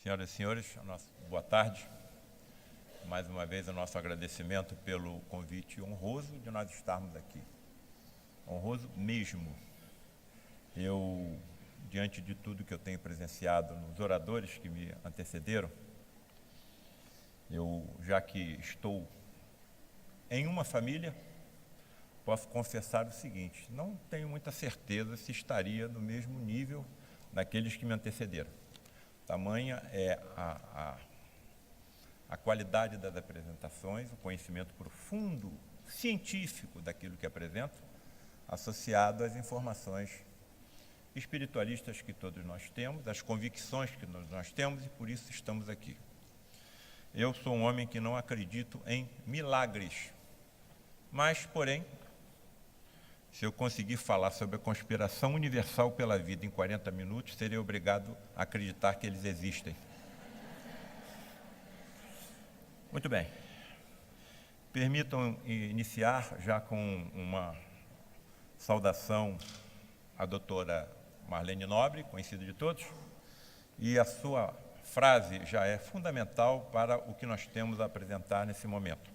Senhoras e senhores, boa tarde. Mais uma vez, o nosso agradecimento pelo convite honroso de nós estarmos aqui. Honroso mesmo. Eu, diante de tudo que eu tenho presenciado nos oradores que me antecederam, já que estou em uma família, posso confessar o seguinte: não tenho muita certeza se estaria no mesmo nível daqueles que me antecederam. Tamanha é a qualidade das apresentações, o conhecimento profundo, científico daquilo que apresento, associado às informações espiritualistas que todos nós temos, às convicções que nós temos, e por isso estamos aqui. Eu sou um homem que não acredito em milagres, mas, porém, se eu conseguir falar sobre a conspiração universal pela vida em 40 minutos, serei obrigado a acreditar que eles existem. Muito bem. Permitam iniciar já com uma saudação à doutora Marlene Nobre, conhecida de todos, e a sua frase já é fundamental para o que nós temos a apresentar nesse momento.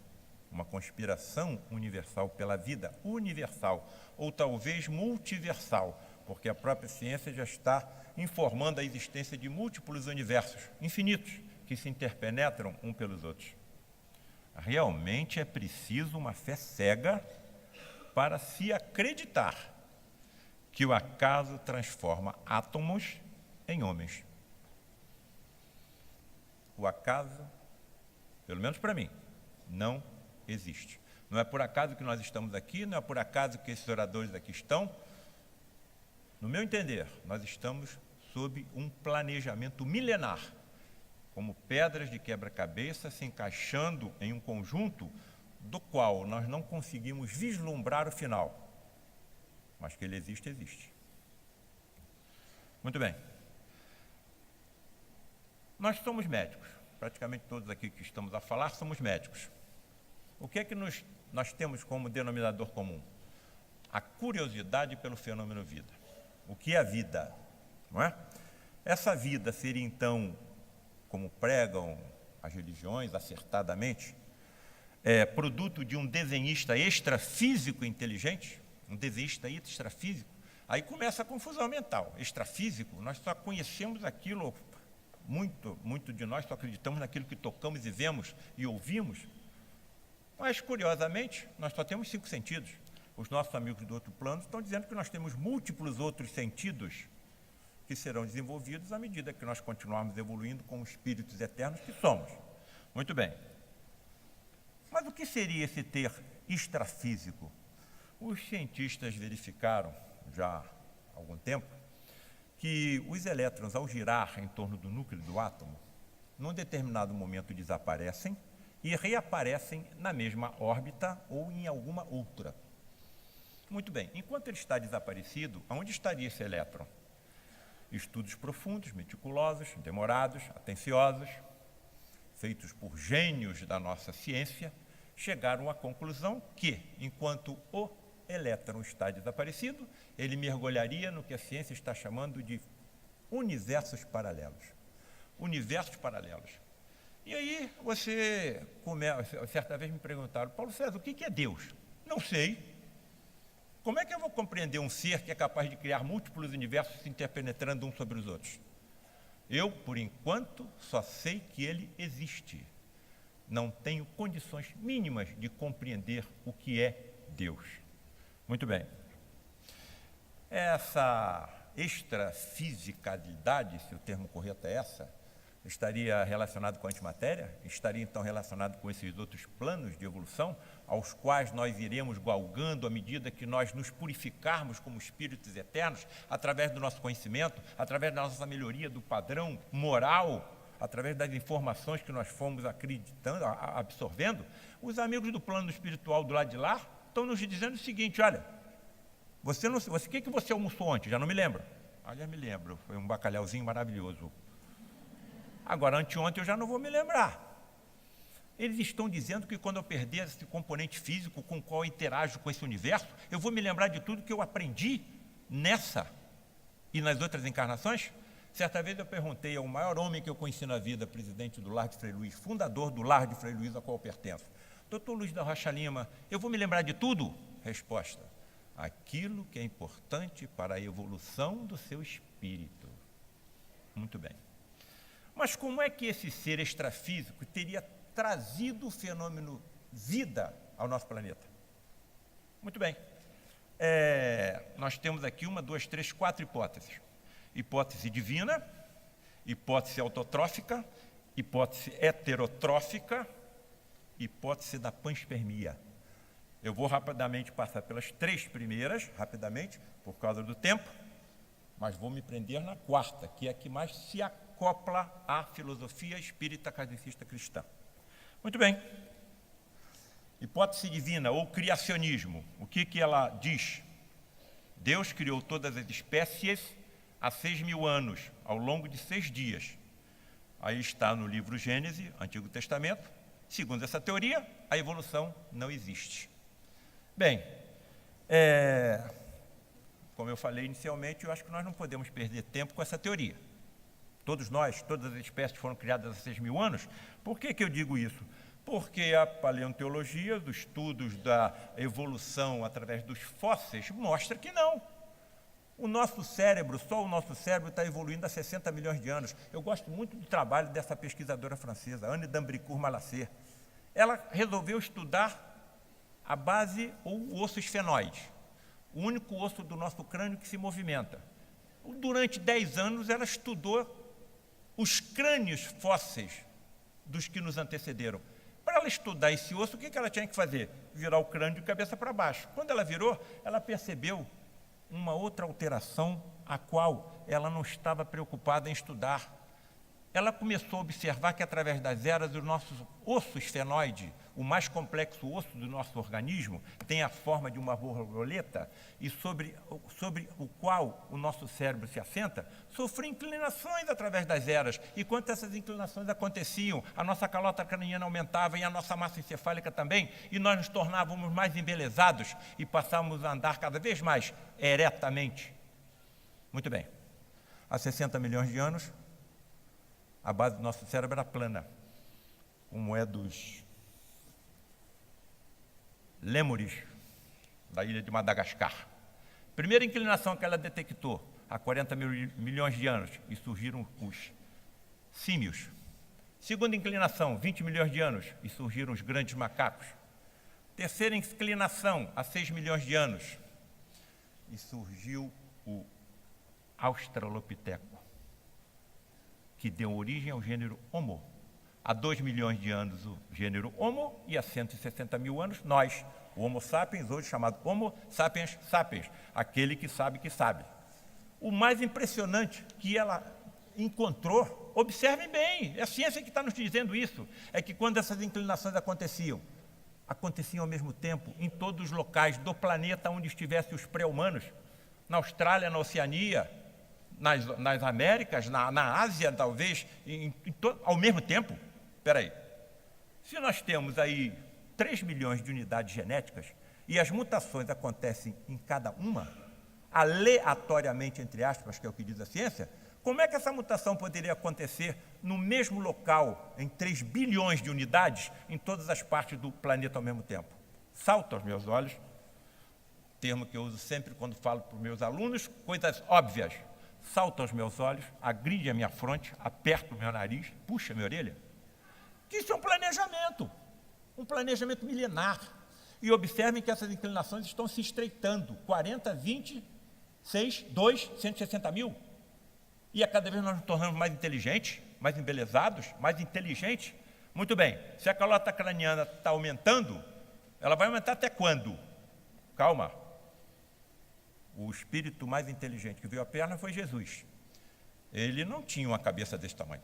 Uma conspiração universal pela vida, universal, ou talvez multiversal, porque a própria ciência já está informando a existência de múltiplos universos, infinitos, que se interpenetram um pelos outros. Realmente é preciso uma fé cega para se acreditar que o acaso transforma átomos em homens. O acaso, pelo menos para mim, não existe. Não é por acaso que nós estamos aqui, não é por acaso que esses oradores aqui estão. No meu entender, nós estamos sob um planejamento milenar, como pedras de quebra-cabeça se encaixando em um conjunto do qual nós não conseguimos vislumbrar o final. Mas que ele existe, existe. Muito bem. Nós somos médicos. Praticamente todos aqui que estamos a falar somos médicos. O que é que nós temos como denominador comum? A curiosidade pelo fenômeno vida. O que é a vida? Não é? Essa vida seria, então, como pregam as religiões acertadamente, produto de um desenhista extrafísico inteligente, um desenhista extrafísico. Aí começa a confusão mental. Extrafísico, nós só conhecemos aquilo, muito de nós só acreditamos naquilo que tocamos e vemos e ouvimos. Mas, curiosamente, nós só temos 5 sentidos. Os nossos amigos do outro plano estão dizendo que nós temos múltiplos outros sentidos que serão desenvolvidos à medida que nós continuarmos evoluindo como espíritos eternos que somos. Muito bem. Mas o que seria esse ter extrafísico? Os cientistas verificaram, já há algum tempo, que os elétrons, ao girar em torno do núcleo do átomo, num determinado momento desaparecem e reaparecem na mesma órbita ou em alguma outra. Muito bem, enquanto ele está desaparecido, onde estaria esse elétron? Estudos profundos, meticulosos, demorados, atenciosos, feitos por gênios da nossa ciência, chegaram à conclusão que, enquanto o elétron está desaparecido, ele mergulharia no que a ciência está chamando de universos paralelos. Universos paralelos. E aí você certa vez me perguntaram: Paulo César, o que é Deus? Não sei. Como é que eu vou compreender um ser que é capaz de criar múltiplos universos se interpenetrando uns sobre os outros? Eu, por enquanto, só sei que ele existe. Não tenho condições mínimas de compreender o que é Deus. Muito bem. Essa extrafisicalidade, se o termo correto é essa, estaria relacionado com a antimatéria? Estaria, então, relacionado com esses outros planos de evolução, aos quais nós iremos galgando à medida que nós nos purificarmos como espíritos eternos, através do nosso conhecimento, através da nossa melhoria do padrão moral, através das informações que nós fomos acreditando, absorvendo? Os amigos do plano espiritual do lado de lá estão nos dizendo o seguinte: olha, o que você almoçou ontem? Já não me lembro. Já me lembro, foi um bacalhauzinho maravilhoso. Agora, anteontem eu já não vou me lembrar. Eles estão dizendo que quando eu perder esse componente físico com o qual eu interajo com esse universo, eu vou me lembrar de tudo que eu aprendi nessa e nas outras encarnações. Certa vez eu perguntei ao maior homem que eu conheci na vida, presidente do Lar de Frei Luís, fundador do Lar de Frei Luís, a qual eu pertenço. Doutor Luiz da Rocha Lima, eu vou me lembrar de tudo? Resposta: aquilo que é importante para a evolução do seu espírito. Muito bem. Mas como é que esse ser extrafísico teria trazido o fenômeno vida ao nosso planeta? Muito bem. Nós temos aqui 1, 2, 3, 4 hipóteses. Hipótese divina, hipótese autotrófica, hipótese heterotrófica, hipótese da panspermia. Eu vou rapidamente passar pelas 3 primeiras, rapidamente, por causa do tempo, mas vou me prender na 4ª, que é a que mais se acopla à filosofia espírita kardecista cristã. Muito bem. Hipótese divina ou criacionismo. O que ela diz? Deus criou todas as espécies há 6.000 anos, ao longo de 6 dias. Aí está no livro Gênesis, Antigo Testamento. Segundo essa teoria, a evolução não existe. Bem, como eu falei inicialmente, eu acho que nós não podemos perder tempo com essa teoria. Todos nós, todas as espécies foram criadas há 6.000 anos. Por que eu digo isso? Porque a paleontologia, os estudos da evolução através dos fósseis, mostra que não. O nosso cérebro, só o nosso cérebro está evoluindo há 60 milhões de anos. Eu gosto muito do trabalho dessa pesquisadora francesa, Anne d'Ambricourt-Malassez. Ela resolveu estudar a base ou o osso esfenoide, o único osso do nosso crânio que se movimenta. Durante 10 anos, ela estudou os crânios fósseis dos que nos antecederam. Para ela estudar esse osso, o que ela tinha que fazer? Virar o crânio de cabeça para baixo. Quando ela virou, ela percebeu uma outra alteração, a qual ela não estava preocupada em estudar. Ela começou a observar que, através das eras, o nosso osso esfenoide, o mais complexo osso do nosso organismo, tem a forma de uma borboleta e sobre o qual o nosso cérebro se assenta, sofria inclinações através das eras. E quando essas inclinações aconteciam, a nossa calota craniana aumentava e a nossa massa encefálica também, e nós nos tornávamos mais embelezados e passávamos a andar cada vez mais eretamente. Muito bem. Há 60 milhões de anos, a base do nosso cérebro era plana, como é dos lêmures da ilha de Madagascar. Primeira inclinação que ela detectou, há 40 milhões de anos, e surgiram os símios. Segunda inclinação, 20 milhões de anos, e surgiram os grandes macacos. Terceira inclinação, há 6 milhões de anos, e surgiu o Australopiteco, que deu origem ao gênero Homo. Há 2 milhões de anos o gênero Homo e há 160 mil anos nós, o Homo sapiens, hoje chamado Homo sapiens sapiens, aquele que sabe que sabe. O mais impressionante que ela encontrou, observem bem, é a ciência que está nos dizendo isso, é que quando essas inclinações aconteciam ao mesmo tempo em todos os locais do planeta onde estivessem os pré-humanos, na Austrália, na Oceania, nas Américas, na Ásia, talvez, ao mesmo tempo. Espera aí. Se nós temos aí 3 milhões de unidades genéticas e as mutações acontecem em cada uma, aleatoriamente, entre aspas, que é o que diz a ciência, como é que essa mutação poderia acontecer no mesmo local, em 3 bilhões de unidades, em todas as partes do planeta ao mesmo tempo? Salta aos meus olhos, termo que eu uso sempre quando falo para os meus alunos, coisas óbvias. Salta aos meus olhos, agride a minha fronte, aperta o meu nariz, puxa a minha orelha. Isso é um planejamento milenar. E observem que essas inclinações estão se estreitando, 40, 20, 6, 2, 160 mil. E a cada vez nós nos tornamos mais inteligentes, mais embelezados, mais inteligentes. Muito bem, se a calota craniana está aumentando, ela vai aumentar até quando? Calma. O espírito mais inteligente que viu a perna foi Jesus. Ele não tinha uma cabeça desse tamanho.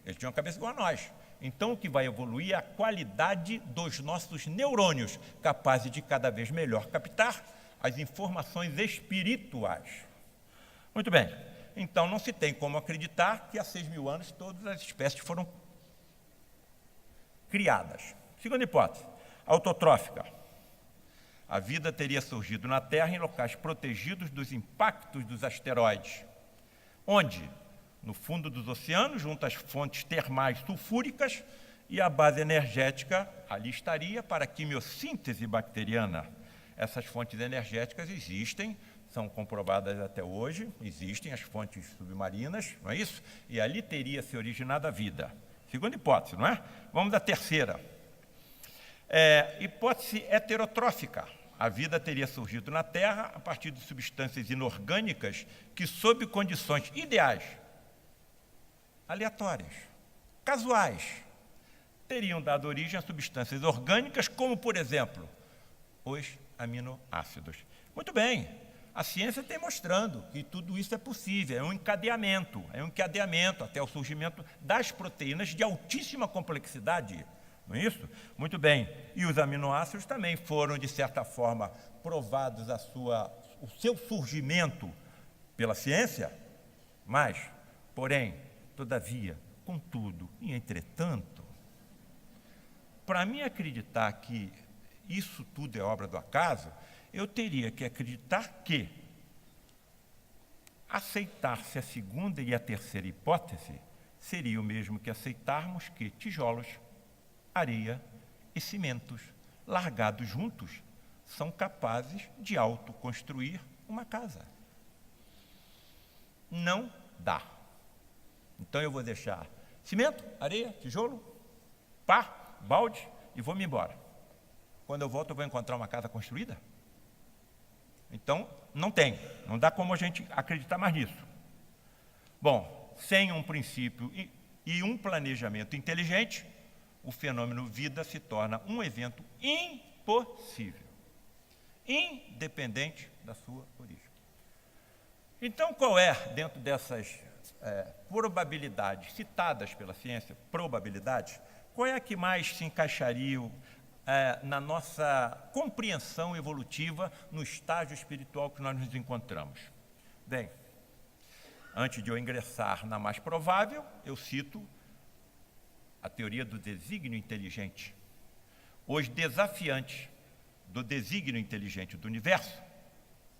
Ele tinha uma cabeça igual a nós. Então, o que vai evoluir é a qualidade dos nossos neurônios, capazes de cada vez melhor captar as informações espirituais. Muito bem. Então, não se tem como acreditar que há 6 mil anos todas as espécies foram criadas. Segunda hipótese, autotrófica. A vida teria surgido na Terra em locais protegidos dos impactos dos asteroides, Onde? No fundo dos oceanos, junto às fontes termais sulfúricas, e a base energética ali estaria para a quimiossíntese bacteriana. Essas fontes energéticas existem, são comprovadas até hoje, existem as fontes submarinas, não é isso? E ali teria se originado a vida. Segunda hipótese, não é? Vamos à terceira. Hipótese heterotrófica. A vida teria surgido na Terra a partir de substâncias inorgânicas que, sob condições ideais, aleatórias, casuais, teriam dado origem a substâncias orgânicas, como, por exemplo, os aminoácidos. Muito bem, a ciência tem mostrando que tudo isso é possível, é um encadeamento até o surgimento das proteínas de altíssima complexidade, não é isso? Muito bem, e os aminoácidos também foram, de certa forma, provados o seu surgimento pela ciência, mas, porém, todavia, contudo e entretanto, para mim acreditar que isso tudo é obra do acaso, eu teria que acreditar que aceitar-se a segunda e a terceira hipótese seria o mesmo que aceitarmos que tijolos, areia e cimentos, largados juntos, são capazes de autoconstruir uma casa. Não dá. Então eu vou deixar cimento, areia, tijolo, pá, balde e vou-me embora. Quando eu volto, eu vou encontrar uma casa construída? Então, não dá como a gente acreditar mais nisso. Bom, sem um princípio e um planejamento inteligente, o fenômeno vida se torna um evento impossível, independente da sua origem. Então, qual é, dentro dessas probabilidades citadas pela ciência, probabilidades, qual é a que mais se encaixaria na nossa compreensão evolutiva no estágio espiritual que nós nos encontramos? Bem, antes de eu ingressar na mais provável, eu cito a teoria do desígnio inteligente. Os desafiantes do desígnio inteligente do universo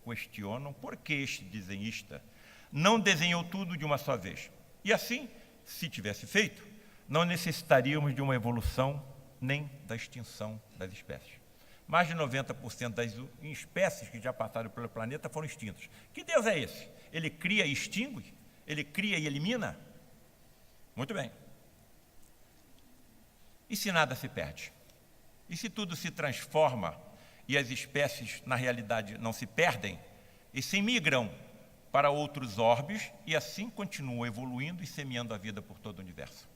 questionam por que este desenhista não desenhou tudo de uma só vez. E assim, se tivesse feito, não necessitaríamos de uma evolução nem da extinção das espécies. Mais de 90% das espécies que já passaram pelo planeta foram extintas. Que Deus é esse? Ele cria e extingue? Ele cria e elimina? Muito bem. E se nada se perde? E se tudo se transforma e as espécies, na realidade, não se perdem e se migram para outros orbes e assim continuam evoluindo e semeando a vida por todo o universo?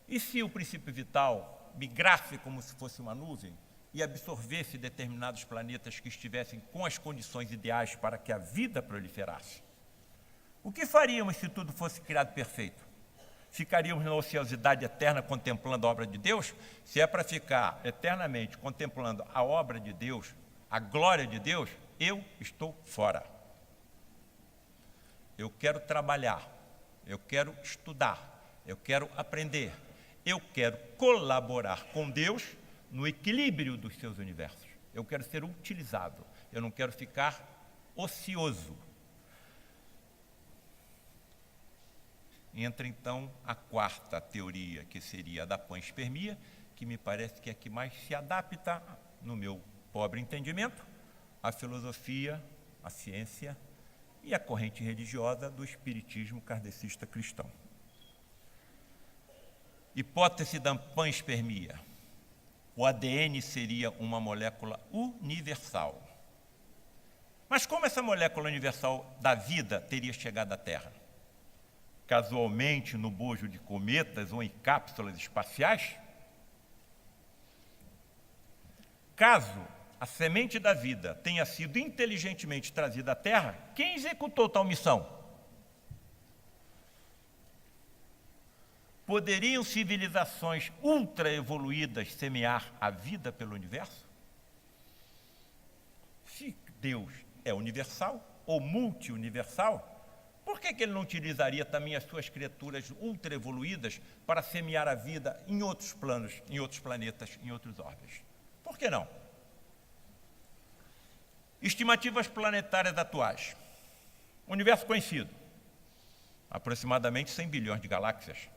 E se o princípio vital migrasse como se fosse uma nuvem e absorvesse determinados planetas que estivessem com as condições ideais para que a vida proliferasse? O que faríamos se tudo fosse criado perfeito? Ficaríamos na ociosidade eterna contemplando a obra de Deus? Se é para ficar eternamente contemplando a obra de Deus, a glória de Deus, eu estou fora. Eu quero trabalhar, eu quero estudar, eu quero aprender, eu quero colaborar com Deus no equilíbrio dos seus universos. Eu quero ser utilizado, eu não quero ficar ocioso. Entra então a quarta teoria, que seria a da panspermia, que me parece que é a que mais se adapta, no meu pobre entendimento, à filosofia, à ciência e à corrente religiosa do espiritismo kardecista cristão. Hipótese da panspermia. O ADN seria uma molécula universal. Mas como essa molécula universal da vida teria chegado à Terra? Casualmente no bojo de cometas ou em cápsulas espaciais? Caso a semente da vida tenha sido inteligentemente trazida à Terra, quem executou tal missão? Poderiam civilizações ultra evoluídas semear a vida pelo universo? Se Deus é universal ou multi-universal, por que ele não utilizaria também as suas criaturas ultra evoluídas para semear a vida em outros planos, em outros planetas, em outros orbes? Por que não? Estimativas planetárias atuais. Universo conhecido, aproximadamente 100 bilhões de galáxias.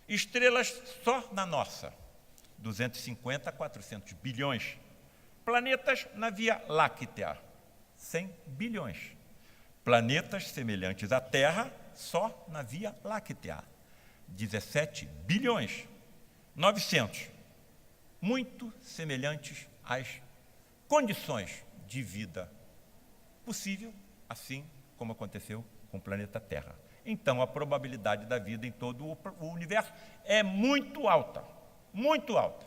Estrelas só na nossa, 250 a 400 bilhões. Planetas na Via Láctea, 100 bilhões. Planetas semelhantes à Terra só na Via Láctea, 17 bilhões. 900, muito semelhantes às condições de vida possível, assim como aconteceu com o planeta Terra. Então, a probabilidade da vida em todo o universo é muito alta, muito alta.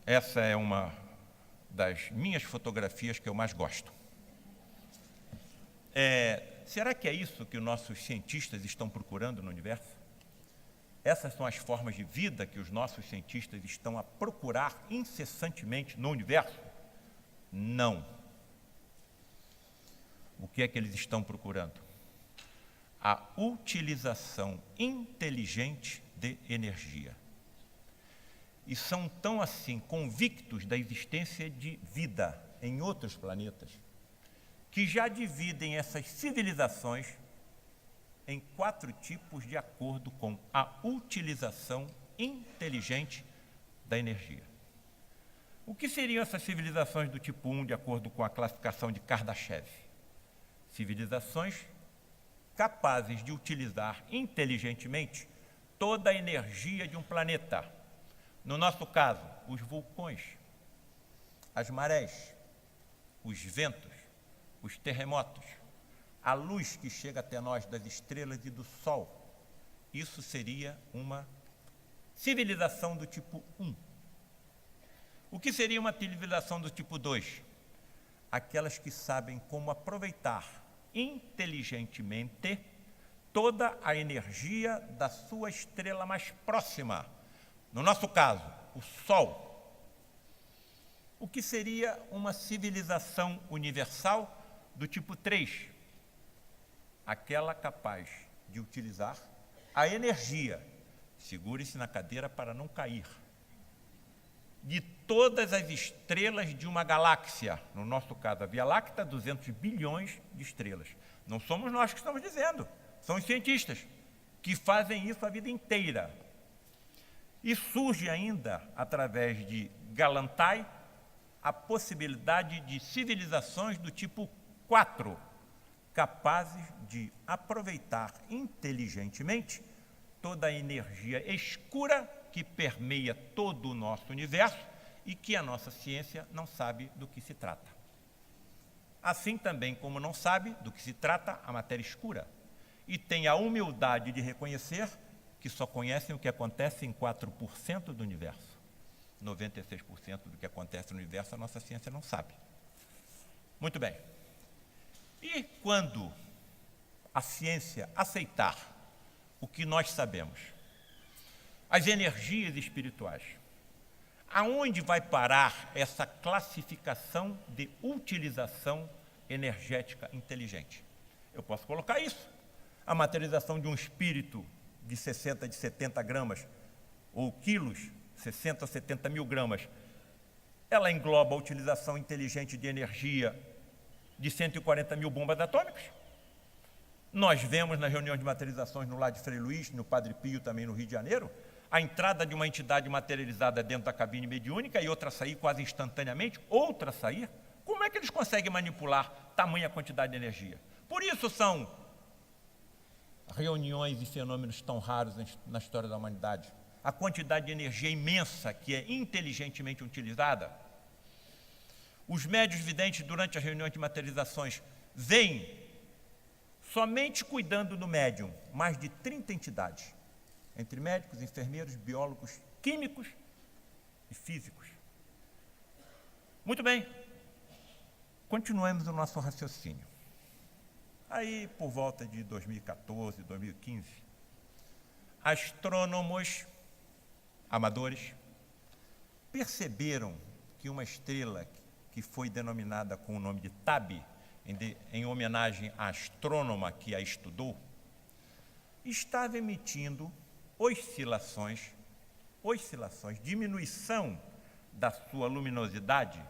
Essa é uma das minhas fotografias que eu mais gosto. Será que é isso que os nossos cientistas estão procurando no universo? Essas são as formas de vida que os nossos cientistas estão a procurar incessantemente no universo? Não. O que é que eles estão procurando? A utilização inteligente de energia. E são tão assim convictos da existência de vida em outros planetas, que já dividem essas civilizações em 4 tipos de acordo com a utilização inteligente da energia. O que seriam essas civilizações do tipo 1, de acordo com a classificação de Kardashev? Civilizações capazes de utilizar inteligentemente toda a energia de um planeta. No nosso caso, os vulcões, as marés, os ventos, os terremotos, a luz que chega até nós das estrelas e do Sol. Isso seria uma civilização do tipo 1. O que seria uma civilização do tipo 2? Aquelas que sabem como aproveitar inteligentemente toda a energia da sua estrela mais próxima. No nosso caso, o Sol. O que seria uma civilização universal do tipo 3? Aquela capaz de utilizar a energia, segure-se na cadeira para não cair, de todas as estrelas de uma galáxia. No nosso caso, a Via Láctea, 200 bilhões de estrelas. Não somos nós que estamos dizendo, são os cientistas que fazem isso a vida inteira. E surge ainda, através de Galantai, a possibilidade de civilizações do tipo 4, capazes de aproveitar inteligentemente toda a energia escura que permeia todo o nosso universo e que a nossa ciência não sabe do que se trata. Assim também como não sabe do que se trata a matéria escura, e tem a humildade de reconhecer que só conhecem o que acontece em 4% do universo. 96% do que acontece no universo a nossa ciência não sabe. Muito bem. E quando a ciência aceitar o que nós sabemos, as energias espirituais, aonde vai parar essa classificação de utilização energética inteligente? Eu posso colocar isso. A materialização de um espírito de 60, de 70 gramas, ou quilos, 60 ou 70 mil gramas, ela engloba a utilização inteligente de energia de 140 mil bombas atômicas. Nós vemos nas reuniões de materializações no Lar de Frei Luís, no Padre Pio, também no Rio de Janeiro, a entrada de uma entidade materializada dentro da cabine mediúnica e outra sair quase instantaneamente, outra sair. Como é que eles conseguem manipular tamanha quantidade de energia? Por isso são reuniões e fenômenos tão raros na história da humanidade. A quantidade de energia imensa que é inteligentemente utilizada. Os médiuns videntes, durante as reuniões de materializações, veem, somente cuidando do médium, mais de 30 entidades, entre médicos, enfermeiros, biólogos, químicos e físicos. Muito bem, continuemos o nosso raciocínio. Aí, por volta de 2014, 2015, astrônomos amadores perceberam que uma estrela que foi denominada com o nome de Tabi, em homenagem à astrônoma que a estudou, estava emitindo oscilações, diminuição da sua luminosidade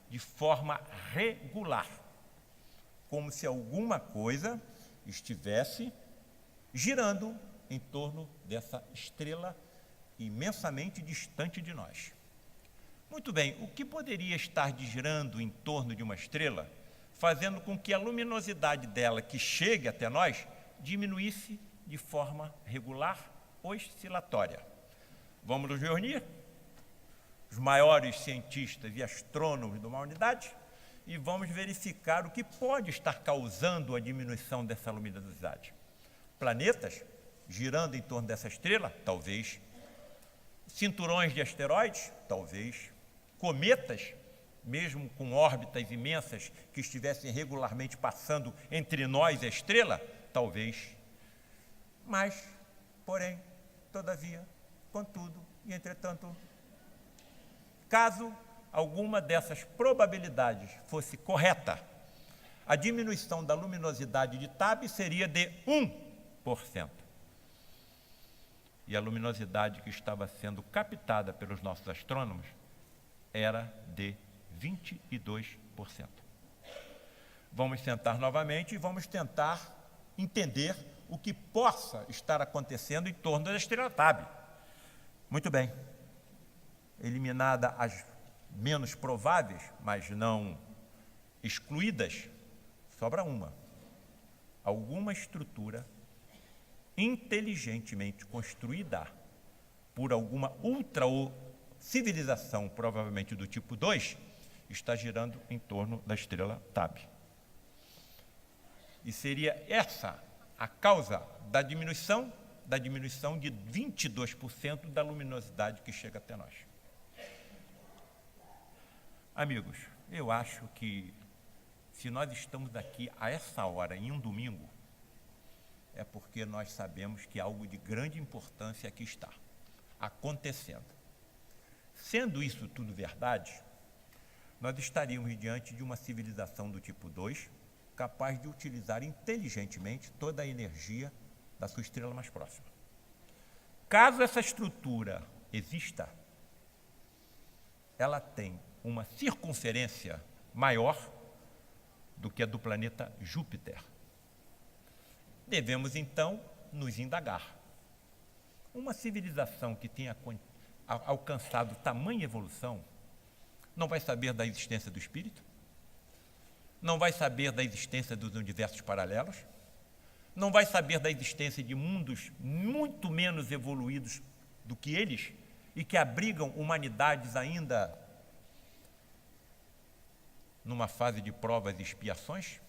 de forma regular. como se alguma coisa estivesse girando em torno dessa estrela imensamente distante de nós. Muito bem, o que poderia estar girando em torno de uma estrela, fazendo com que a luminosidade dela que chegue até nós diminuísse de forma regular, oscilatória? Vamos nos reunir, os maiores cientistas e astrônomos de uma unidade, e vamos verificar o que pode estar causando a diminuição dessa luminosidade. Planetas girando em torno dessa estrela? Talvez. Cinturões de asteroides? Talvez. Cometas, mesmo com órbitas imensas que estivessem regularmente passando entre nós e a estrela? Talvez. Mas, porém, todavia, contudo e entretanto, caso alguma dessas probabilidades fosse correta, a diminuição da luminosidade de Tab seria de 1%. E a luminosidade que estava sendo captada pelos nossos astrônomos era de 22%. Vamos sentar novamente e vamos tentar entender o que possa estar acontecendo em torno da estrela Tab. Muito bem. Eliminada as menos prováveis, mas não excluídas, sobra uma. Alguma estrutura inteligentemente construída por alguma outra civilização, provavelmente do tipo 2, está girando em torno da estrela Tab. E seria essa a causa da diminuição de 22% da luminosidade que chega até nós. Amigos, eu acho que se nós estamos aqui a essa hora, em um domingo, é porque nós sabemos que algo de grande importância aqui está acontecendo. Sendo isso tudo verdade, nós estaríamos diante de uma civilização do tipo 2, capaz de utilizar inteligentemente toda a energia da sua estrela mais próxima. Caso essa estrutura exista, ela tem uma circunferência maior do que a do planeta Júpiter. Devemos, então, nos indagar. Uma civilização que tenha alcançado tamanha evolução não vai saber da existência do espírito? Não vai saber da existência dos universos paralelos? Não vai saber da existência de mundos muito menos evoluídos do que eles e que abrigam humanidades ainda numa fase de provas e expiações?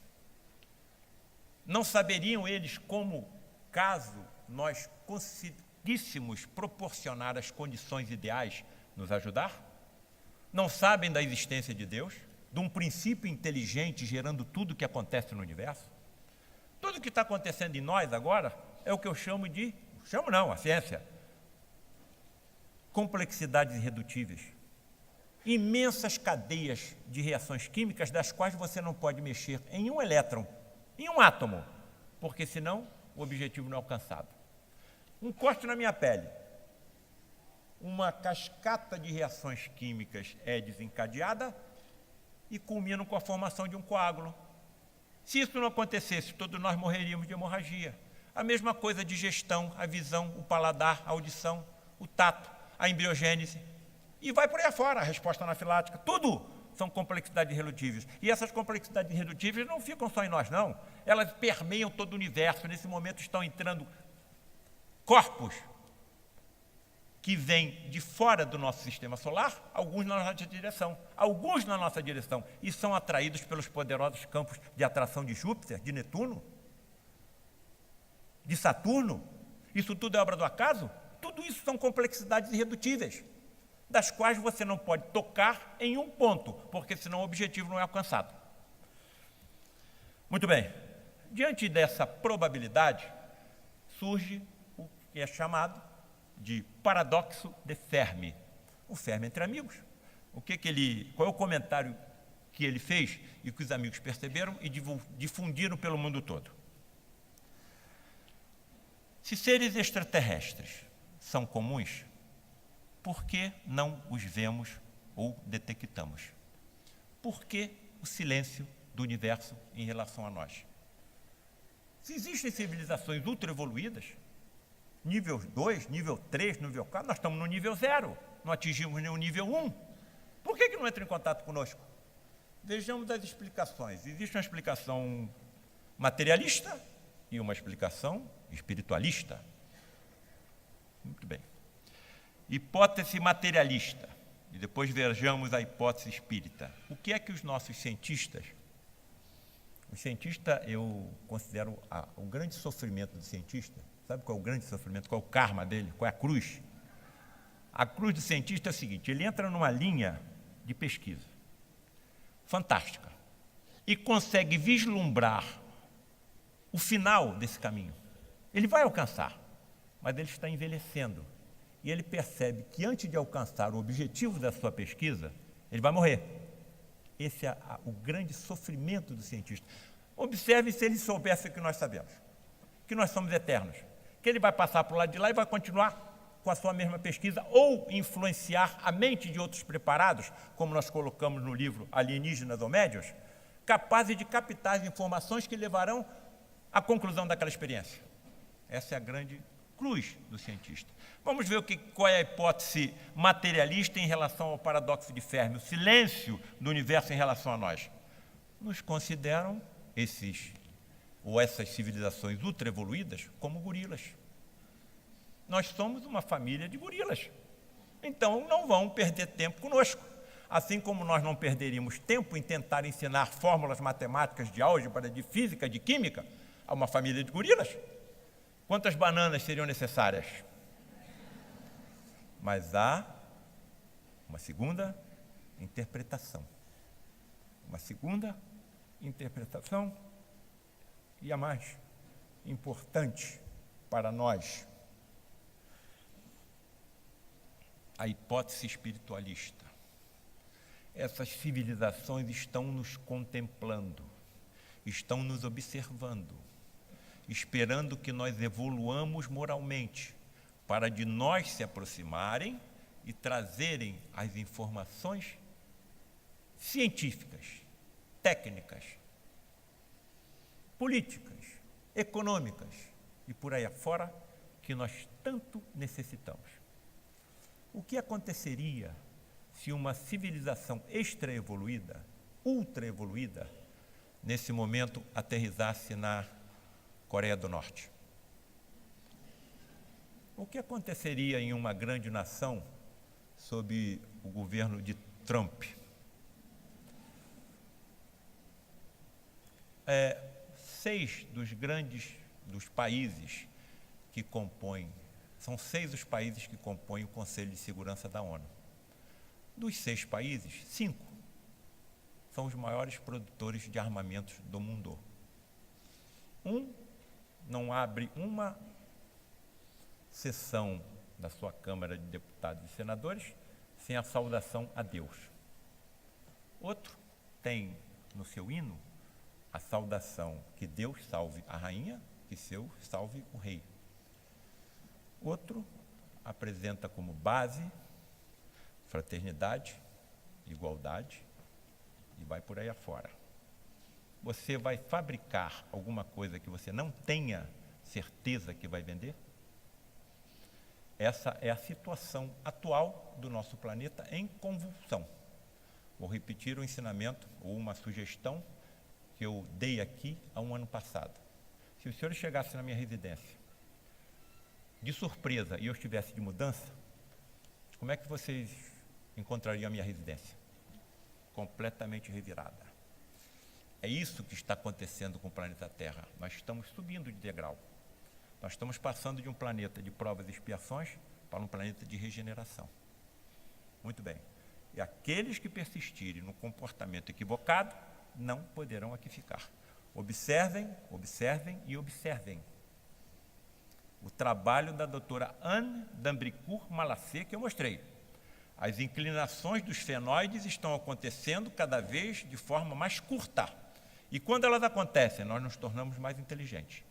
Não saberiam eles como, caso nós conseguíssemos proporcionar as condições ideais, nos ajudar? Não sabem da existência de Deus, de um princípio inteligente gerando tudo o que acontece no universo? Tudo o que está acontecendo em nós agora é o que eu chamo de, a ciência, complexidades irredutíveis. Imensas cadeias de reações químicas das quais você não pode mexer em um elétron, em um átomo, porque senão o objetivo não é alcançado. Um corte na minha pele, uma cascata de reações químicas é desencadeada e culmina com a formação de um coágulo. Se isso não acontecesse, todos nós morreríamos de hemorragia. A mesma coisa a digestão, a visão, o paladar, a audição, o tato, a embriogênese. E vai por aí afora, a resposta anafilática, tudo são complexidades irredutíveis. E essas complexidades irredutíveis não ficam só em nós, não. Elas permeiam todo o universo. Nesse momento estão entrando corpos que vêm de fora do nosso sistema solar, alguns na nossa direção, e são atraídos pelos poderosos campos de atração de Júpiter, de Netuno, de Saturno. Isso tudo é obra do acaso? Tudo isso são complexidades irredutíveis, das quais você não pode tocar em um ponto, porque senão o objetivo não é alcançado. Muito bem, diante dessa probabilidade, surge o que é chamado de paradoxo de Fermi. O Fermi entre amigos. Qual é o comentário que ele fez e que os amigos perceberam e difundiram pelo mundo todo? Se seres extraterrestres são comuns, por que não os vemos ou detectamos? Por que o silêncio do universo em relação a nós. Se existem civilizações ultra-evoluídas, nível 2, nível 3, nível 4, nós estamos no nível 0, não atingimos nem o nível 1. Por que não entra em contato conosco? Vejamos as explicações. Existe uma explicação materialista e uma explicação espiritualista. Muito bem. Hipótese materialista. E depois vejamos a hipótese espírita. O que é que os nossos cientistas... O cientista, eu considero o grande sofrimento do cientista. Sabe qual é o grande sofrimento? Qual é o karma dele? Qual é a cruz? A cruz do cientista é o seguinte: ele entra numa linha de pesquisa fantástica e consegue vislumbrar o final desse caminho. Ele vai alcançar, mas ele está envelhecendo. E ele percebe que antes de alcançar o objetivo da sua pesquisa, ele vai morrer. Esse é o grande sofrimento do cientista. Observe se ele soubesse o que nós sabemos, que nós somos eternos, que ele vai passar para o lado de lá e vai continuar com a sua mesma pesquisa ou influenciar a mente de outros preparados, como nós colocamos no livro Alienígenas ou Médiuns, capazes de captar as informações que levarão à conclusão daquela experiência. Essa é a grande cruz do cientista. Vamos ver qual é a hipótese materialista em relação ao paradoxo de Fermi, o silêncio do universo em relação a nós. Nos consideram essas civilizações ultra-evoluídas como gorilas. Nós somos uma família de gorilas. Então, não vão perder tempo conosco. Assim como nós não perderíamos tempo em tentar ensinar fórmulas matemáticas de álgebra, de física, de química a uma família de gorilas. Quantas bananas seriam necessárias? Mas há uma segunda interpretação. Uma segunda interpretação, e a mais importante para nós, a hipótese espiritualista. Essas civilizações estão nos contemplando, estão nos observando, esperando que nós evoluamos moralmente, para de nós se aproximarem e trazerem as informações científicas, técnicas, políticas, econômicas e por aí afora que nós tanto necessitamos. O que aconteceria se uma civilização extra-evoluída, ultra-evoluída, nesse momento aterrissasse na Coreia do Norte? O que aconteceria em uma grande nação sob o governo de Trump? 6 dos países que compõem, são 6 os países que compõem o Conselho de Segurança da ONU. Dos 6 países, 5 são os maiores produtores de armamentos do mundo. Um não abre uma sessão da sua Câmara de Deputados e Senadores sem a saudação a Deus. Outro tem no seu hino a saudação que Deus salve a rainha, que Deus salve o rei. Outro apresenta como base fraternidade, igualdade e vai por aí afora. Você vai fabricar alguma coisa que você não tenha certeza que vai vender? Essa é a situação atual do nosso planeta em convulsão. Vou repetir o ensinamento ou uma sugestão que eu dei aqui há um ano passado. Se os senhores chegassem na minha residência de surpresa e eu estivesse de mudança, como é que vocês encontrariam a minha residência? Completamente revirada. É isso que está acontecendo com o planeta Terra. Nós estamos subindo de degrau. Nós estamos passando de um planeta de provas e expiações para um planeta de regeneração. Muito bem. E aqueles que persistirem no comportamento equivocado não poderão aqui ficar. Observem, observem e observem o trabalho da doutora Anne d'Ambricourt-Malassez que eu mostrei. As inclinações dos fenoides estão acontecendo cada vez de forma mais curta. E quando elas acontecem, nós nos tornamos mais inteligentes.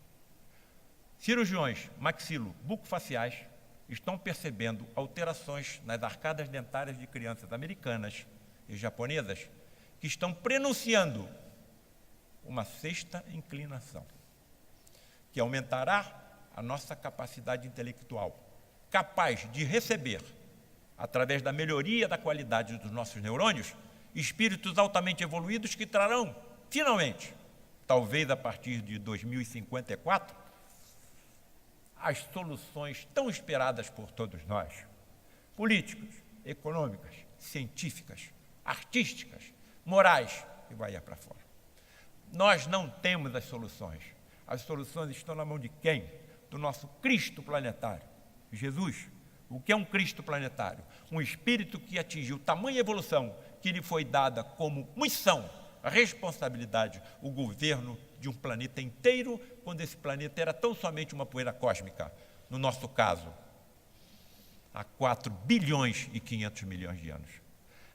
Cirurgiões maxilo-bucofaciais estão percebendo alterações nas arcadas dentárias de crianças americanas e japonesas que estão prenunciando uma sexta inclinação, que aumentará a nossa capacidade intelectual, capaz de receber, através da melhoria da qualidade dos nossos neurônios, espíritos altamente evoluídos que trarão, finalmente, talvez a partir de 2054, as soluções tão esperadas por todos nós, políticas, econômicas, científicas, artísticas, morais, e vai para fora. Nós não temos as soluções. As soluções estão na mão de quem? Do nosso Cristo planetário, Jesus. O que é um Cristo planetário? Um espírito que atingiu tamanha evolução que lhe foi dada como missão, responsabilidade, o governo de um planeta inteiro, quando esse planeta era tão somente uma poeira cósmica. No nosso caso, há 4 bilhões e 500 milhões de anos.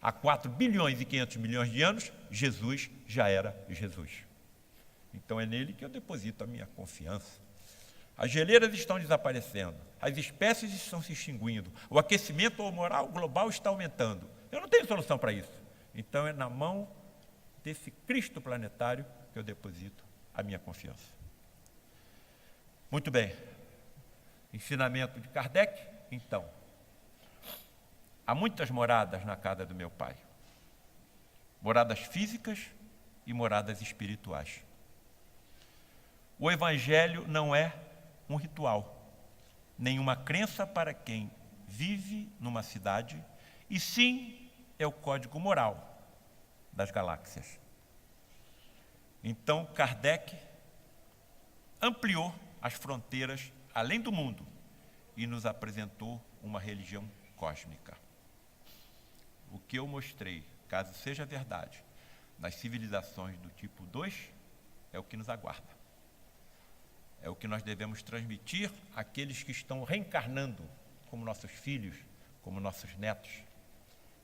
Há 4 bilhões e 500 milhões de anos, Jesus já era Jesus. Então é nele que eu deposito a minha confiança. As geleiras estão desaparecendo, as espécies estão se extinguindo, o aquecimento moral global está aumentando. Eu não tenho solução para isso. Então é na mão desse Cristo planetário que eu deposito a minha confiança. Muito bem. Ensinamento de Kardec, então. Há muitas moradas na casa do meu pai. Moradas físicas e moradas espirituais. O Evangelho não é um ritual, nenhuma crença para quem vive numa cidade, e sim é o código moral das galáxias. Então, Kardec ampliou as fronteiras além do mundo e nos apresentou uma religião cósmica. O que eu mostrei, caso seja verdade, nas civilizações do tipo 2, é o que nos aguarda. É o que nós devemos transmitir àqueles que estão reencarnando como nossos filhos, como nossos netos.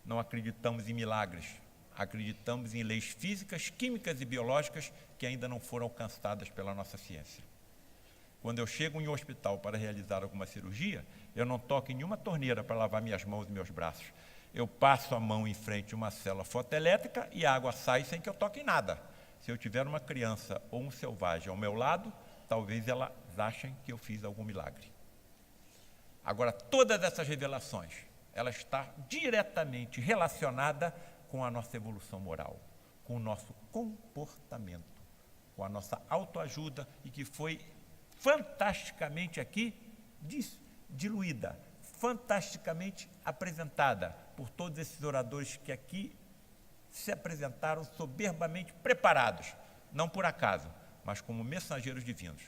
Não acreditamos em milagres, acreditamos em leis físicas, químicas e biológicas que ainda não foram alcançadas pela nossa ciência. Quando eu chego em um hospital para realizar alguma cirurgia, eu não toco em nenhuma torneira para lavar minhas mãos e meus braços. Eu passo a mão em frente a uma célula fotoelétrica e a água sai sem que eu toque em nada. Se eu tiver uma criança ou um selvagem ao meu lado, talvez elas achem que eu fiz algum milagre. Agora, todas essas revelações, ela está diretamente relacionada com a nossa evolução moral, com o nosso comportamento, com a nossa autoajuda e que foi fantasticamente aqui diluída, fantasticamente apresentada por todos esses oradores que aqui se apresentaram soberbamente preparados, não por acaso, mas como mensageiros divinos.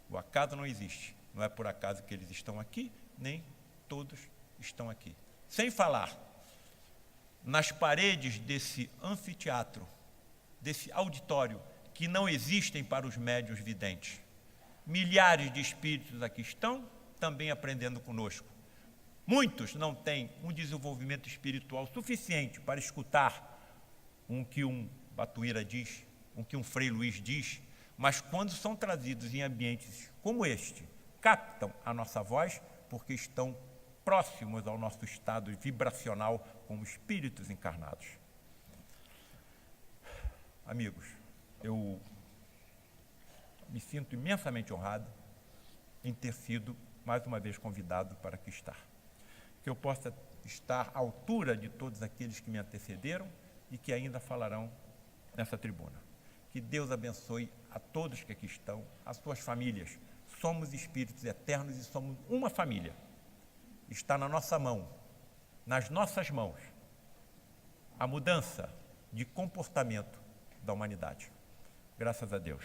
O acaso não existe, não é por acaso que eles estão aqui, nem todos estão aqui. Sem falar nas paredes desse anfiteatro, desse auditório, que não existem para os médiuns videntes. Milhares de espíritos aqui estão, também aprendendo conosco. Muitos não têm um desenvolvimento espiritual suficiente para escutar o que um Batuíra diz, o que um Frei Luís diz, mas quando são trazidos em ambientes como este, captam a nossa voz porque estão próximos ao nosso estado vibracional como espíritos encarnados. Amigos, eu me sinto imensamente honrado em ter sido mais uma vez convidado para aqui estar. Que eu possa estar à altura de todos aqueles que me antecederam e que ainda falarão nessa tribuna. Que Deus abençoe a todos que aqui estão, as suas famílias. Somos espíritos eternos e somos uma família. Está na nossa mão, nas nossas mãos, a mudança de comportamento da humanidade. Graças a Deus.